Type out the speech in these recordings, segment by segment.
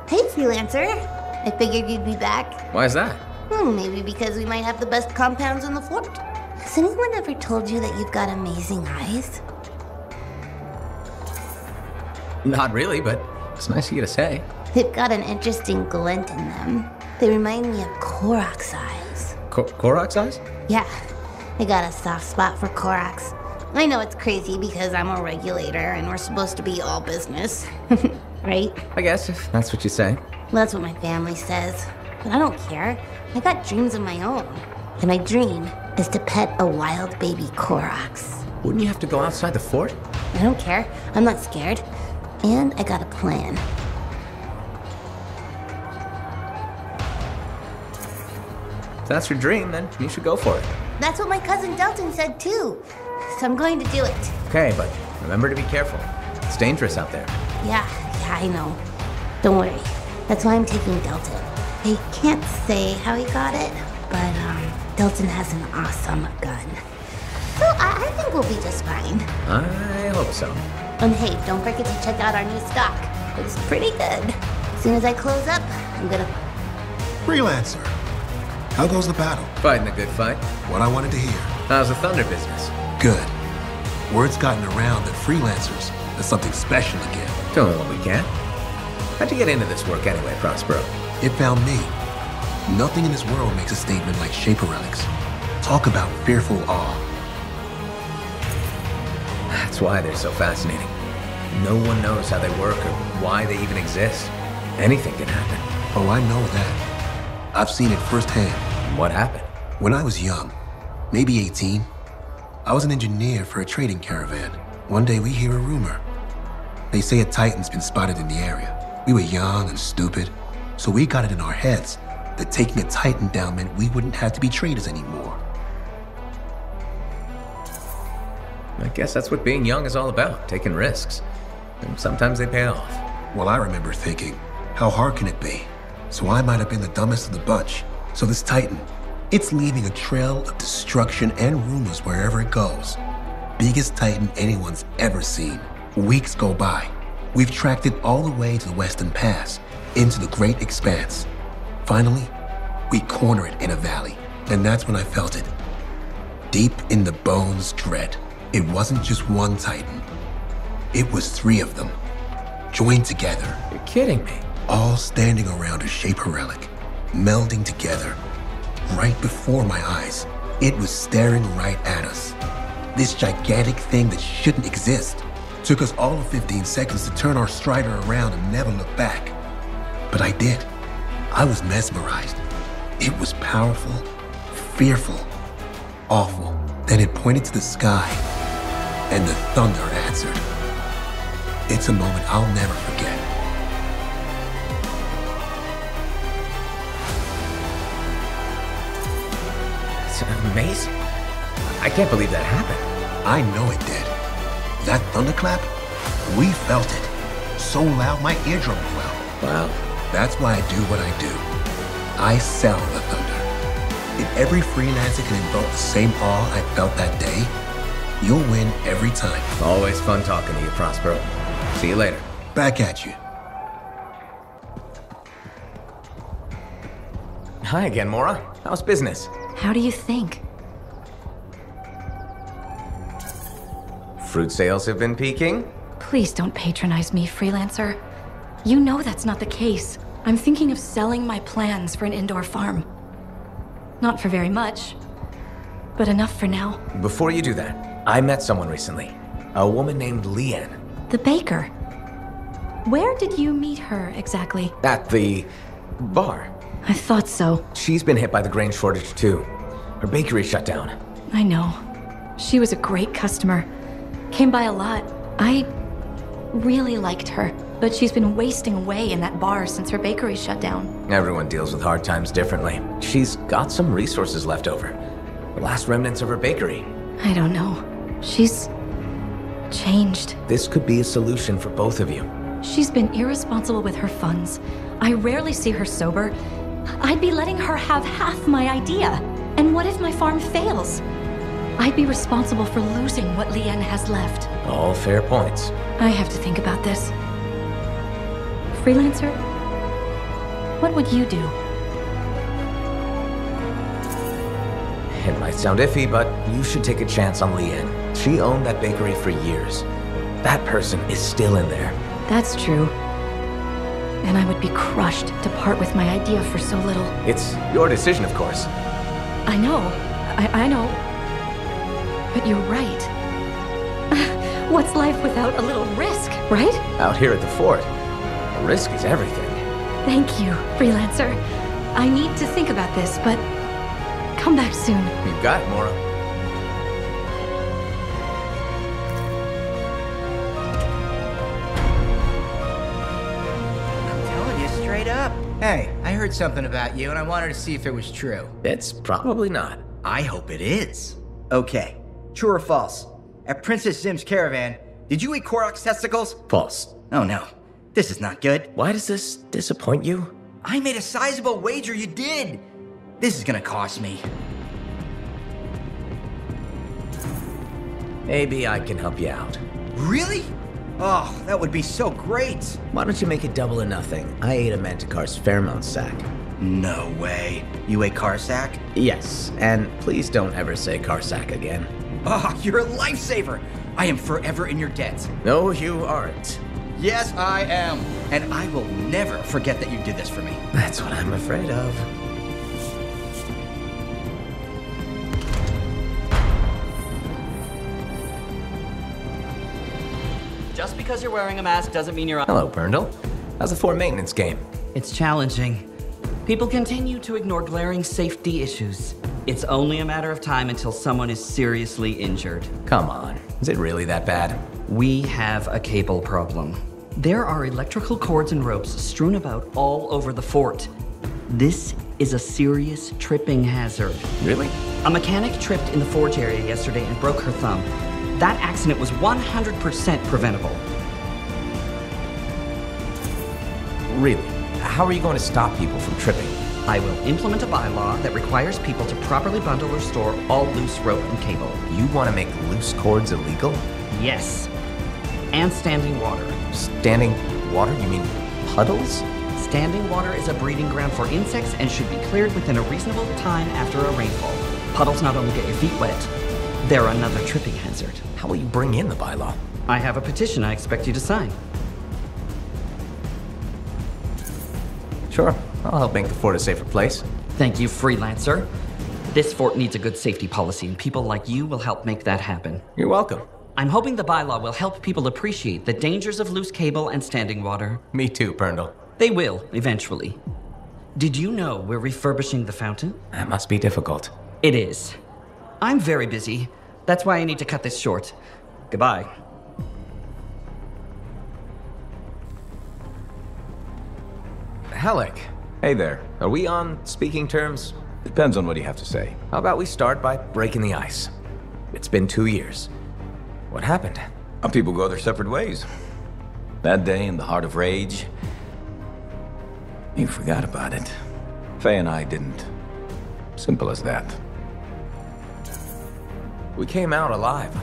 Hey, Freelancer. I figured you'd be back. Why is that? Maybe because we might have the best compounds in the fort. Has anyone ever told you that you've got amazing eyes? Not really, but it's nice of you to say. They've got an interesting glint in them. They remind me of Korok's eyes. Korok's eyes? Yeah, I got a soft spot for Korok's. I know it's crazy because I'm a regulator and we're supposed to be all business. Right? I guess, if that's what you say. Well, that's what my family says. But I don't care. I got dreams of my own. And my dream is to pet a wild baby Korok's. Wouldn't you have to go outside the fort? I don't care. I'm not scared. And I got a plan. If that's your dream, then you should go for it. That's what my cousin Delton said too. So I'm going to do it. Okay, but remember to be careful. It's dangerous out there. Yeah, I know. Don't worry. That's why I'm taking Delton. I can't say how he got it, but Delton has an awesome gun. So I think we'll be just fine. I hope so. And hey, don't forget to check out our new stock. It's pretty good. As soon as I close up, I'm gonna... Freelancer. How goes the battle? Fighting a good fight. What I wanted to hear. How's the thunder business? Good. Word's gotten around that Freelancers is something special again. Doing what we can. How'd you get into this work anyway, Prospero? It found me. Nothing in this world makes a statement like Shaper Relics. Talk about fearful awe. That's why they're so fascinating. No one knows how they work or why they even exist. Anything can happen. Oh, I know that. I've seen it firsthand. What happened? When I was young, maybe 18, I was an engineer for a trading caravan. One day we hear a rumor. They say a Titan's been spotted in the area. We were young and stupid, so we got it in our heads that taking a Titan down meant we wouldn't have to be traders anymore. I guess that's what being young is all about, taking risks. And sometimes they pay off. Well, I remember thinking, how hard can it be? So I might have been the dumbest of the bunch. So this Titan, it's leaving a trail of destruction and rumors wherever it goes. Biggest Titan anyone's ever seen. Weeks go by. We've tracked it all the way to the Western Pass, into the Great Expanse. Finally, we corner it in a valley, and that's when I felt it. Deep in the bones dread. It wasn't just one Titan. It was 3 of them, joined together. You're kidding me. All standing around a Shaper relic, melding together. Right before my eyes, it was staring right at us. This gigantic thing that shouldn't exist. Took us all of 15 seconds to turn our Strider around and never look back. But I did. I was mesmerized. It was powerful, fearful, awful. Then it pointed to the sky, and the thunder answered. It's a moment I'll never forget. It's amazing. I can't believe that happened. I know it did. That thunderclap, we felt it. So loud my eardrum blew out. Wow. That's why I do what I do. I sell the thunder. If every freelancer can invoke the same awe I felt that day, you'll win every time. Always fun talking to you, Prospero. See you later. Back at you. Hi again, Mora. How's business? How do you think? Fruit sales have been peaking? Please don't patronize me, Freelancer. You know that's not the case. I'm thinking of selling my plans for an indoor farm. Not for very much, but enough for now. Before you do that, I met someone recently. A woman named Leanne. The baker. Where did you meet her exactly? At the bar. I thought so. She's been hit by the grain shortage too. Her bakery shut down. I know. She was a great customer. Came by a lot. I really liked her, but she's been wasting away in that bar since her bakery shut down. Everyone deals with hard times differently. She's got some resources left over. The last remnants of her bakery. I don't know. She's changed. This could be a solution for both of you. She's been irresponsible with her funds. I rarely see her sober. I'd be letting her have half my idea. And what if my farm fails? I'd be responsible for losing what Leanne has left. All fair points. I have to think about this. Freelancer? What would you do? It might sound iffy, but you should take a chance on Leanne. She owned that bakery for years. That person is still in there. That's true. And I would be crushed to part with my idea for so little. It's your decision, of course. I know. I know. But you're right. What's life without a little risk, right? Out here at the fort, risk is everything. Thank you, Freelancer. I need to think about this, but come back soon. You've got it, Mora. I'm telling you straight up. Hey, I heard something about you and I wanted to see if it was true. It's probably not. I hope it is. Okay, true or false? At Princess Zhim's caravan, did you eat Korok's testicles? False. Oh no, this is not good. Why does this disappoint you? I made a sizable wager you did. This is gonna cost me. Maybe I can help you out. Really? Oh, that would be so great. Why don't you make it double or nothing? I ate a Manticar's Fairmount sack. No way. You ate Karsak? Yes, and please don't ever say Karsak again. Oh, you're a lifesaver. I am forever in your debt. No, you aren't. Yes, I am. And I will never forget that you did this for me. That's what I'm afraid of. Just because you're wearing a mask doesn't mean you're on. Hello, Brindle. How's the fort maintenance game? It's challenging. People continue to ignore glaring safety issues. It's only a matter of time until someone is seriously injured. Come on. Is it really that bad? We have a cable problem. There are electrical cords and ropes strewn about all over the fort. This is a serious tripping hazard. Really? A mechanic tripped in the forge area yesterday and broke her thumb. That accident was 100% preventable. Really? How are you going to stop people from tripping? I will implement a bylaw that requires people to properly bundle or store all loose rope and cable. You want to make loose cords illegal? Yes. And standing water. Standing water? You mean puddles? Standing water is a breeding ground for insects and should be cleared within a reasonable time after a rainfall. Puddles not only get your feet wet, they're another tripping hazard. How will you bring in the bylaw? I have a petition I expect you to sign. Sure. I'll help make the fort a safer place. Thank you, Freelancer. This fort needs a good safety policy, and people like you will help make that happen. You're welcome. I'm hoping the bylaw will help people appreciate the dangers of loose cable and standing water. Me too, Brindle. They will, eventually. Did you know we're refurbishing the fountain? That must be difficult. It is. I'm very busy. That's why I need to cut this short. Goodbye. Halleck. Hey there. Are we on speaking terms? Depends on what you have to say. How about we start by breaking the ice? It's been 2 years. What happened? People go their separate ways. That day in the heart of rage, you forgot about it. Faye and I didn't. Simple as that. We came out alive.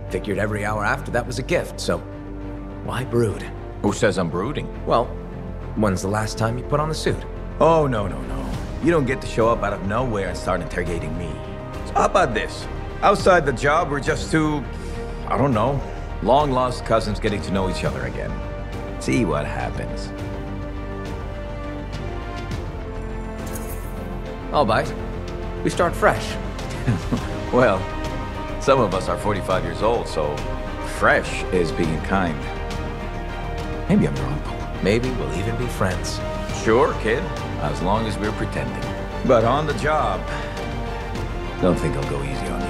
Figured every hour after that was a gift, so why brood? Who says I'm brooding? Well, when's the last time you put on the suit? Oh, no. You don't get to show up out of nowhere and start interrogating me. So how about this? Outside the job, we're just two, I don't know, long-lost cousins getting to know each other again. See what happens. I'll bite. We start fresh. Well, some of us are 45 years old, so fresh is being kind. Maybe I'm your uncle. Maybe we'll even be friends. Sure, kid, as long as we're pretending. But on the job, don't think I'll go easy on you.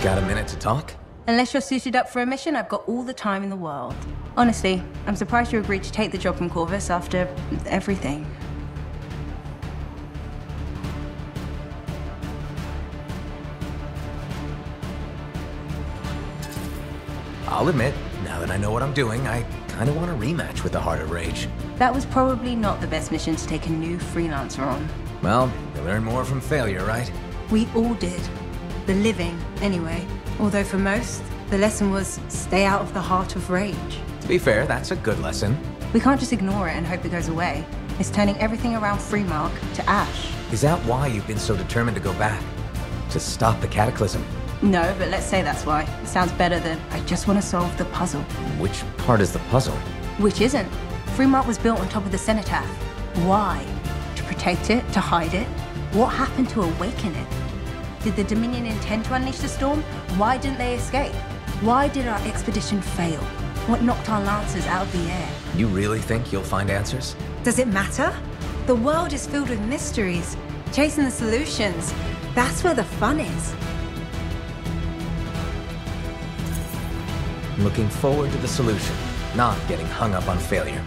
Got a minute to talk? Unless you're suited up for a mission, I've got all the time in the world. Honestly, I'm surprised you agreed to take the job from Corvus after everything. I'll admit, now that I know what I'm doing, I kind of want a rematch with the Heart of Rage. That was probably not the best mission to take a new freelancer on. Well, you learn more from failure, right? We all did. The living, anyway. Although for most, the lesson was stay out of the Heart of Rage. To be fair, that's a good lesson. We can't just ignore it and hope it goes away. It's turning everything around Freemark to ash. Is that why you've been so determined to go back? To stop the cataclysm? No, but let's say that's why. It sounds better than I just want to solve the puzzle. Which part is the puzzle? Which isn't. Freemark was built on top of the cenotaph. Why? To protect it? To hide it? What happened to awaken it? Did the Dominion intend to unleash the storm? Why didn't they escape? Why did our expedition fail? What knocked our lancers out of the air? You really think you'll find answers? Does it matter? The world is filled with mysteries. Chasing the solutions, that's where the fun is. Looking forward to the solution, not getting hung up on failure.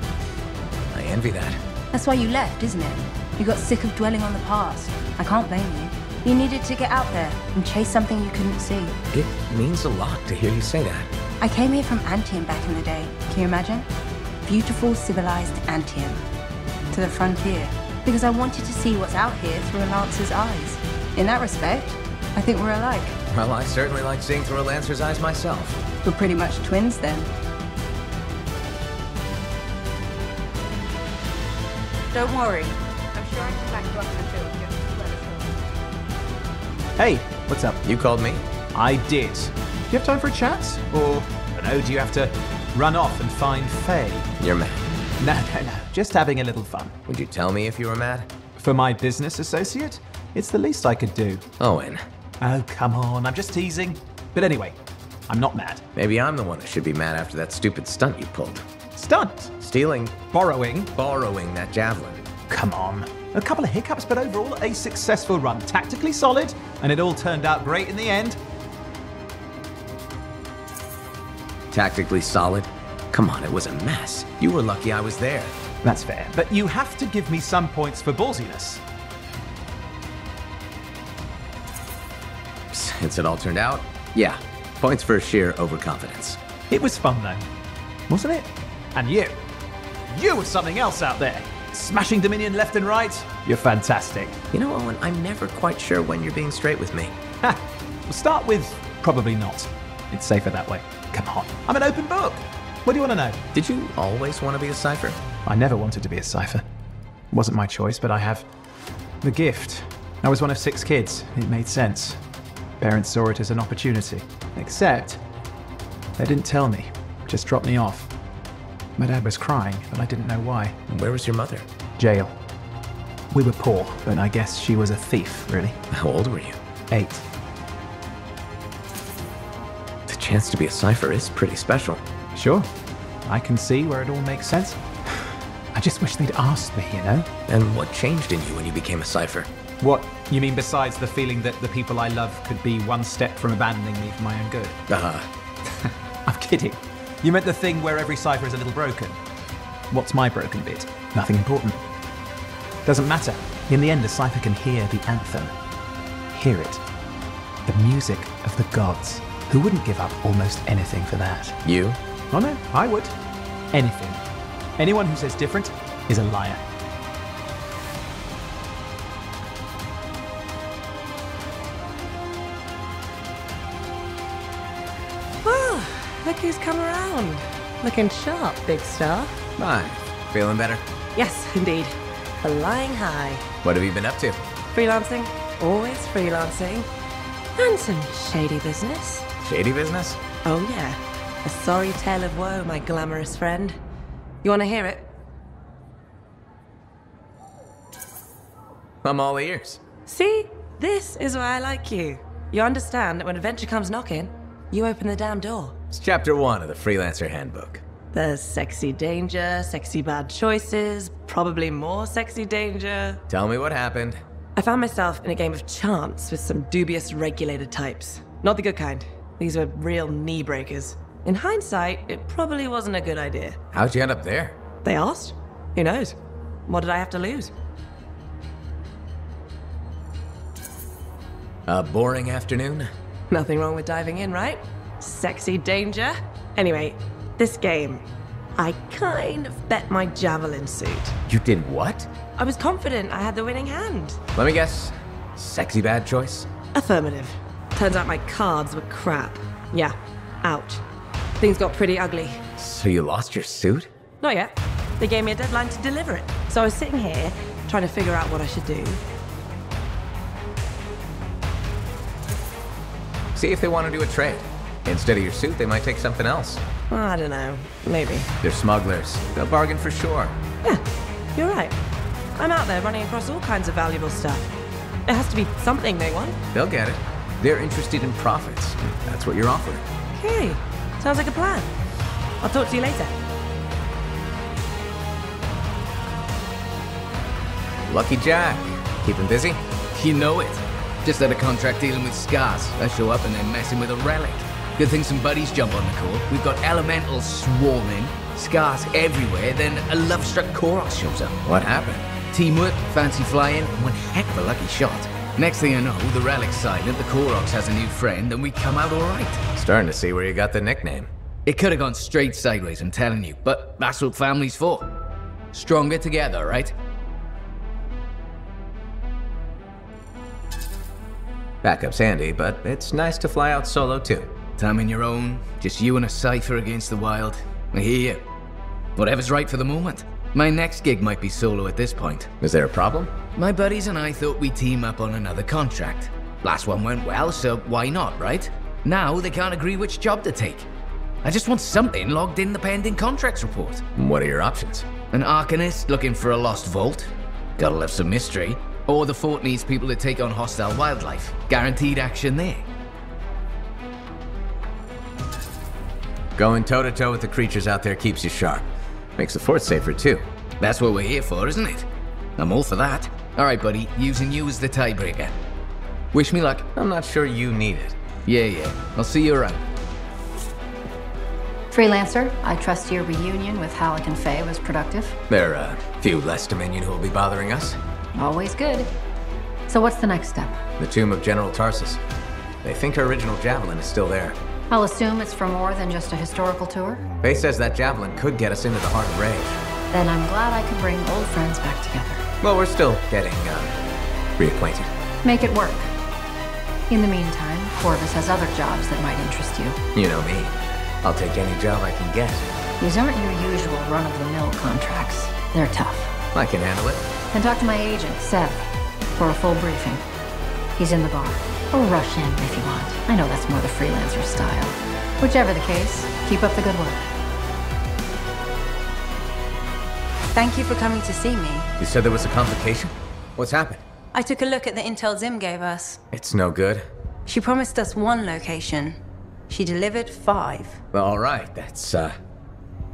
I envy that. That's why you left, isn't it? You got sick of dwelling on the past. I can't blame you. You needed to get out there and chase something you couldn't see. It means a lot to hear you say that. I came here from Anthem back in the day. Can you imagine? Beautiful, civilized Anthem. To the frontier. Because I wanted to see what's out here through a Lancer's eyes. In that respect, I think we're alike. Well, I certainly like seeing through a Lancer's eyes myself. We're pretty much twins then. Don't worry. I'm sure I can back you up in the field. Just let us know. Hey, what's up? You called me? I did. Do you have time for a chat? Or, I don't know, do you have to run off and find Faye? You're mad. No. Just having a little fun. Would you tell me if you were mad? For my business associate? It's the least I could do. Owen. Oh, come on, I'm just teasing. But anyway, I'm not mad. Maybe I'm the one who should be mad after that stupid stunt you pulled. Stunt? Stealing. Borrowing? Borrowing that javelin. Come on. A couple of hiccups, but overall a successful run. Tactically solid, and it all turned out great in the end. Tactically solid? Come on, it was a mess. You were lucky I was there. That's fair, but you have to give me some points for ballsiness. Since it all turned out, yeah, points for sheer overconfidence. It was fun though, wasn't it? And you were something else out there. Smashing Dominion left and right. You're fantastic. You know, Owen, I'm never quite sure when you're being straight with me. Ha! We'll start with probably not. It's safer that way. Come on, I'm an open book. What do you want to know? Did you always want to be a cipher? I never wanted to be a cipher. It wasn't my choice, but I have the gift. I was one of 6 kids. It made sense. Parents saw it as an opportunity. Except, they didn't tell me. Just dropped me off. My dad was crying, but I didn't know why. Where was your mother? Jail. We were poor, but I guess she was a thief, really. How old were you? 8. The chance to be a cipher is pretty special. Sure. I can see where it all makes sense. I just wish they'd asked me, you know? And what changed in you when you became a cipher? What? You mean besides the feeling that the people I love could be one step from abandoning me for my own good? I'm kidding. You meant the thing where every cipher is a little broken. What's my broken bit? Nothing important. Doesn't matter. In the end, a cipher can hear the anthem. Hear it. The music of the gods. Who wouldn't give up almost anything for that? You? Oh no, I would. Anything. Anyone who says different is a liar. Oh, look who's come around. Looking sharp, big star. Hi. Feeling better? Yes, indeed. Flying high. What have you been up to? Freelancing. Always freelancing. And some shady business. Shady business? Oh yeah. A sorry tale of woe, my glamorous friend. You want to hear it? I'm all ears. See? This is why I like you. You understand that when adventure comes knocking, you open the damn door. It's chapter 1 of the Freelancer Handbook. There's sexy danger, sexy bad choices, probably more sexy danger. Tell me what happened. I found myself in a game of chance with some dubious regulated types. Not the good kind. These were real knee breakers. In hindsight, it probably wasn't a good idea. How'd you end up there? They asked. Who knows? What did I have to lose? A boring afternoon? Nothing wrong with diving in, right? Sexy danger. Anyway, this game, I kind of bet my Javelin suit. You did what? I was confident I had the winning hand. Let me guess. Sexy bad choice? Affirmative. Turns out my cards were crap. Yeah, ouch. Things got pretty ugly. So you lost your suit? Not yet. They gave me a deadline to deliver it. So I was sitting here, trying to figure out what I should do. See if they want to do a trade. Instead of your suit, they might take something else. I don't know. Maybe. They're smugglers. They'll bargain for sure. Yeah, you're right. I'm out there running across all kinds of valuable stuff. It has to be something they want. They'll get it. They're interested in profits. That's what you're offering. Okay. Sounds like a plan. I'll talk to you later. Lucky Jack. Keeping busy? You know it. Just had a contract dealing with scars. I show up and they're messing with a relic. Good thing some buddies jump on the call. We've got elementals swarming, scars everywhere, then a love-struck Koroks shows up. What happened? Teamwork, fancy flying, one heck of a lucky shot. Next thing I know, the relic's silent, the Koroks has a new friend, and we come out alright. Starting to see where you got the nickname. It could have gone straight sideways, I'm telling you, but that's what family's for. Stronger together, right? Backup's handy, but it's nice to fly out solo too. Time on your own, just you and a cipher against the wild. I hear you. Whatever's right for the moment. My next gig might be solo at this point. Is there a problem? My buddies and I thought we'd team up on another contract. Last one went well, so why not, right? Now they can't agree which job to take. I just want something logged in the pending contracts report. What are your options? An Arcanist looking for a lost vault. Gotta love some mystery. Or the fort needs people to take on hostile wildlife. Guaranteed action there. Going toe-to-toe with the creatures out there keeps you sharp. Makes the fort safer too. That's what we're here for, isn't it? I'm all for that. Alright, buddy, using you as the tiebreaker. Wish me luck. I'm not sure you need it. Yeah. I'll see you around. Freelancer, I trust your reunion with Halleck and Faye was productive. There are a few less Dominion who will be bothering us. Always good. So what's the next step? The tomb of General Tarsis. They think her original Javelin is still there. I'll assume it's for more than just a historical tour? Faye says that Javelin could get us into the heart of Rage. Then I'm glad I could bring old friends back together. Well, we're still getting, reacquainted. Make it work. In the meantime, Corvus has other jobs that might interest you. You know me. I'll take any job I can get. These aren't your usual run-of-the-mill contracts. They're tough. I can handle it. And talk to my agent, Seth, for a full briefing. He's in the bar. Or rush in if you want. I know that's more the freelancer style. Whichever the case, keep up the good work. Thank you for coming to see me. You said there was a complication? What's happened? I took a look at the intel Zhim gave us. It's no good. She promised us 1 location. She delivered 5. Well, all right. That's,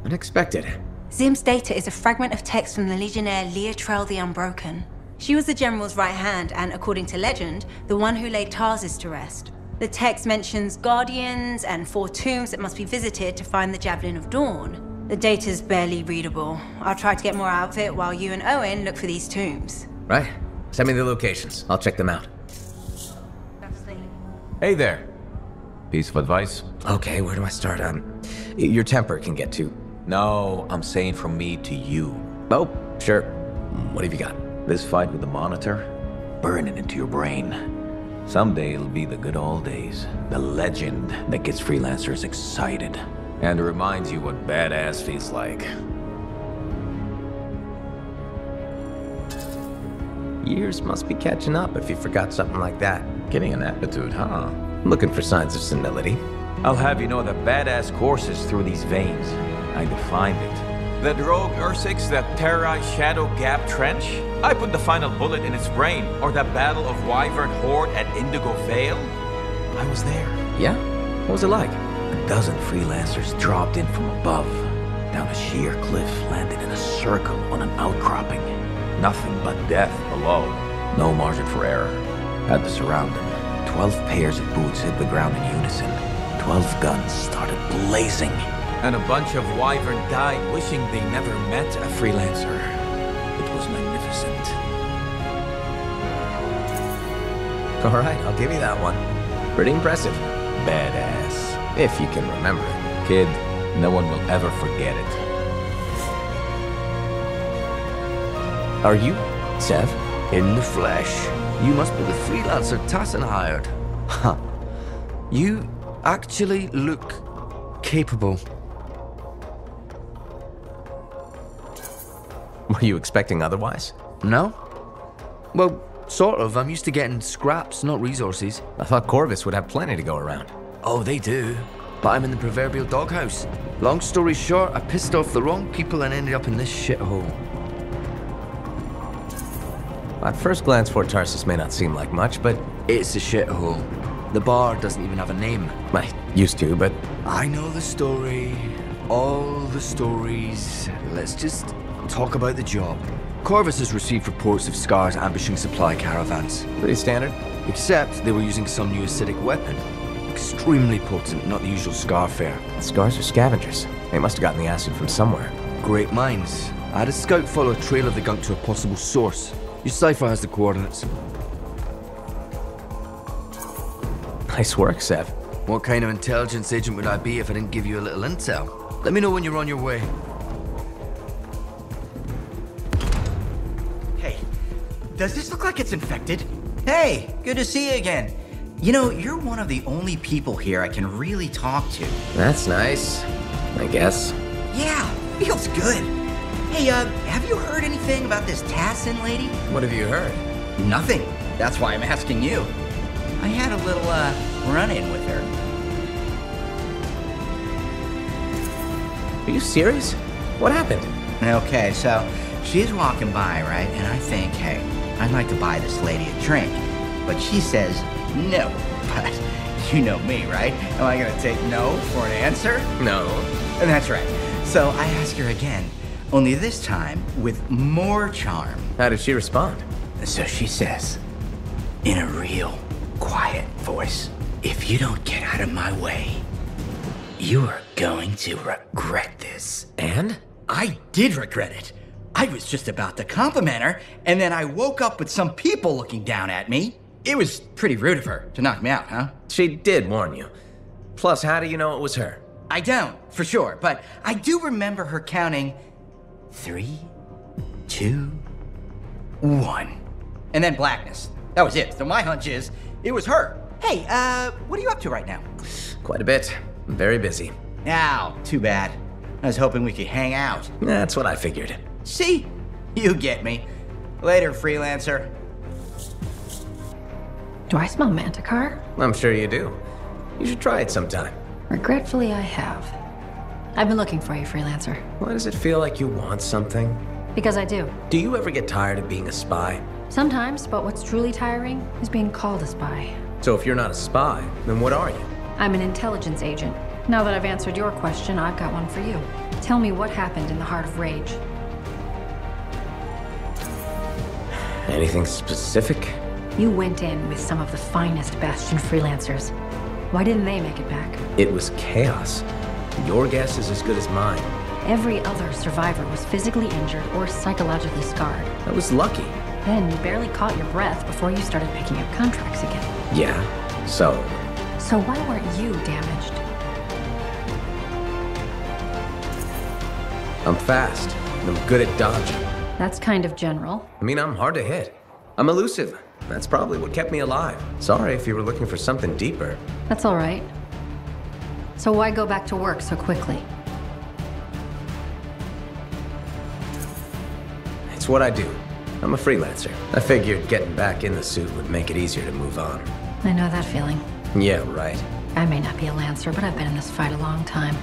unexpected. Zhim's data is a fragment of text from the Legionnaire Leotrel the Unbroken. She was the General's right hand and, according to legend, the one who laid Tarsis to rest. The text mentions guardians and 4 tombs that must be visited to find the Javelin of Dawn. The data's barely readable. I'll try to get more out of it while you and Owen look for these tombs. Right. Send me the locations. I'll check them out. Hey there. Piece of advice? Okay, where do I start? Your temper can get to... No, I'm saying from me to you. Oh, sure. What have you got? This fight with the Monitor, burn it into your brain. Someday it'll be the good old days. The legend that gets freelancers excited. And reminds you what badass feels like. Years must be catching up if you forgot something like that. Getting an aptitude, huh? Looking for signs of senility. I'll have you know that badass courses through these veins. I defined it. That rogue Ursix that terrorized Shadow Gap Trench? I put the final bullet in its brain. Or that battle of Wyvern Horde at Indigo Vale? I was there. Yeah? What was it like? A dozen freelancers dropped in from above. Down a sheer cliff, landed in a circle on an outcropping. Nothing but death below. No margin for error. Had to surround them. 12 pairs of boots hit the ground in unison. 12 guns started blazing. And a bunch of Wyvern died wishing they never met a freelancer. It was magnificent. All right, I'll give you that one. Pretty impressive. Badass. If you can remember it. Kid, no one will ever forget it. Are you Sev? In the flesh. You must be the freelancer Tassin hired. Huh. You actually look capable. Were you expecting otherwise? No? Well, sort of. I'm used to getting scraps, not resources. I thought Corvus would have plenty to go around. Oh, they do. But I'm in the proverbial doghouse. Long story short, I pissed off the wrong people and ended up in this shithole. At first glance, Fort Tarsis may not seem like much, but it's a shithole. The bar doesn't even have a name. I used to, but I know the story. All the stories. Let's just talk about the job. Corvus has received reports of Scars ambushing supply caravans. Pretty standard. Except they were using some new acidic weapon. Extremely potent, not the usual Scar fare. Scars are scavengers. They must have gotten the acid from somewhere. Great minds. I had a scout follow a trail of the gunk to a possible source. Your cipher has the coordinates. Nice work, Sev. What kind of intelligence agent would I be if I didn't give you a little intel? Let me know when you're on your way. Hey, does this look like it's infected? Hey, good to see you again. You know, you're one of the only people here I can really talk to. That's nice, I guess. Yeah, feels good. Hey, have you heard anything about this Tassin lady? What have you heard? Nothing. That's why I'm asking you. I had a little, run-in with her. Are you serious? What happened? Okay, so she's walking by, right? And I think, hey, I'd like to buy this lady a drink. But she says no. But you know me, right? Am I gonna take no for an answer? No. And that's right. So I ask her again, only this time with more charm. How did she respond? So she says, in a real quiet voice, if you don't get out of my way, you are going to regret this. And? I did regret it. I was just about to compliment her, and then I woke up with some people looking down at me. It was pretty rude of her to knock me out, huh? She did warn you. Plus, how do you know it was her? I don't, for sure, but I do remember her counting 3, 2, 1. And then blackness. That was it. So my hunch is, it was her. Hey, what are you up to right now? Quite a bit. I'm very busy. Ow, too bad. I was hoping we could hang out. That's what I figured. See? You get me. Later, freelancer. Do I smell Manticar? I'm sure you do. You should try it sometime. Regretfully, I have. I've been looking for you, freelancer. Why does it feel like you want something? Because I do. Do you ever get tired of being a spy? Sometimes, but what's truly tiring is being called a spy. So if you're not a spy, then what are you? I'm an intelligence agent. Now that I've answered your question, I've got one for you. Tell me what happened in the Heart of Rage. Anything specific? You went in with some of the finest Bastion freelancers. Why didn't they make it back? It was chaos. Your guess is as good as mine. Every other survivor was physically injured or psychologically scarred. I was lucky. Then you barely caught your breath before you started picking up contracts again. Yeah, so? So why weren't you damaged? I'm fast, and I'm good at dodging. That's kind of general. I mean, I'm hard to hit. I'm elusive. That's probably what kept me alive. Sorry if you were looking for something deeper. That's all right. So why go back to work so quickly? It's what I do. I'm a freelancer. I figured getting back in the suit would make it easier to move on. I know that feeling. Yeah, right. I may not be a Lancer, but I've been in this fight a long time.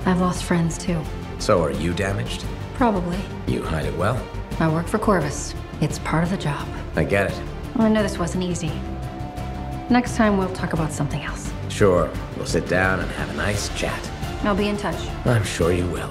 I've lost friends, too. So are you damaged? Probably. You hide it well. I work for Corvus. It's part of the job. I get it. I know this wasn't easy. Next time, we'll talk about something else. Sure. We'll sit down and have a nice chat. I'll be in touch. I'm sure you will.